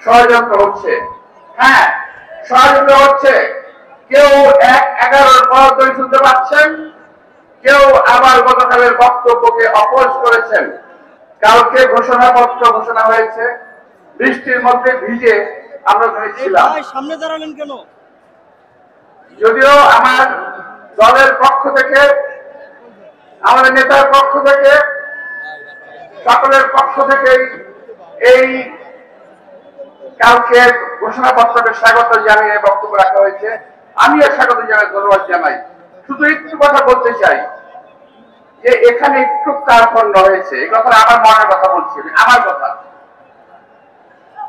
ষড়যন্ত্র হচ্ছে। হ্যাঁ, ষড়যন্ত্র হচ্ছে। কেউ 11 পদ শুনতে পাচ্ছেন, কেউ আবার গতকালের বক্তব্যকে অপোজ করেছেন। কালকে ঘোষণাপত্র ঘোষণা হয়েছে, বৃষ্টির মধ্যে ভিজে আমরা ছিলাম। সামনে দাঁড়ালেন কেন? যদিও আমার দলের পক্ষ থেকে, আমাদের নেতার পক্ষ থেকে, সকলের পক্ষ থেকে এই কালকে ঘোষণাপত্রকে স্বাগত জানিয়ে বক্তব্য রাখা হয়েছে, আমিও স্বাগত জানাই, ধন্যবাদ জানাই। শুধু একটু কথা বলতে চাই যে এখানে একটু কার্পণ্য হয়েছে। এই কথা আমার মনের কথা বলছি, আমার কথা।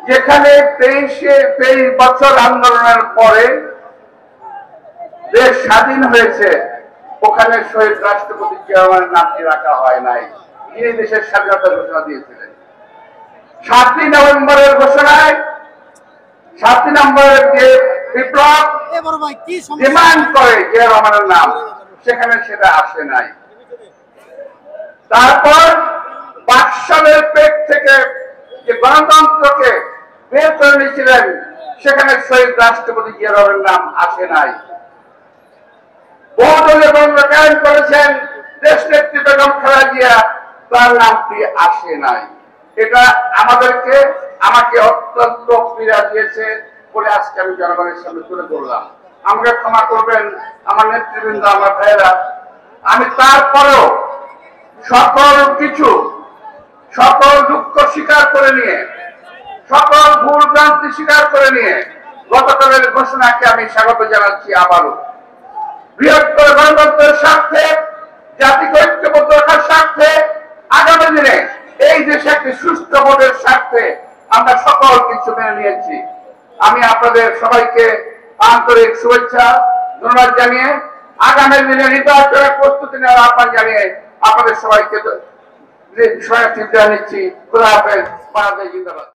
যেখানে 23 বছর আন্দোলনের পরে দেশ স্বাধীন হয়েছে, ওখানে শহীদ রাষ্ট্রপতি জিয়াউর নামটি রাখা হয় নাই। তিনি দেশের স্বাধীনতার ঘোষণা দিয়েছিলেন 7 নভেম্বরের ঘোষণায়। 7 নভেম্বরের যে বিপ্লব ডিমান্ড করে জিয়া রহমানের নাম, সেখানে সেটা আসে নাই। তারপর বাকশালের পেট থেকে যে গণতন্ত্রকে বের করে নিয়েছিলেন, সেখানে শহীদ রাষ্ট্রপতি জিয়া রহমানের নাম আসে নাই। বহুদলীয় গণতন্ত্র কায়েম করেছেন দেশ নেত্রী বেগম খালেদা জিয়া, তার নামটি আসে নাই। এটা আমাকে অত্যন্ত পীড়া দিয়েছে বলে আজকে আমি জনগণের সামনে তুলে ধরলাম। আমাকে ক্ষমা করবেন আমার নেতৃবৃন্দ, আমার ভাইয়েরা। আমি তারপরেও সকল দুঃখ স্বীকার করে নিয়ে, সকল ভুল ভ্রান্তি স্বীকার করে নিয়ে গতকালের ঘোষণাকে আমি স্বাগত জানাচ্ছি। আবারও বৃহত্তর গণতন্ত্রের স্বার্থে, জাতিকে ঐক্যবদ্ধ রাখার স্বার্থে, আগামী দিনে এই দেশে একটি সুষ্ঠু ভোটের স্বার্থে আমরা সকল কিছু মেনে নিয়েছি। আমি আপনাদের সবাইকে আন্তরিক শুভেচ্ছা ধন্যবাদ জানিয়ে আগামী দিনে নির্বাচনের প্রস্তুতি নেওয়ার আহ্বান জানিয়ে আপনাদের সবাইকে সহায়তা নিচ্ছি। খোদা হাফেজ। বাংলাদেশ জিন্দাবাদ।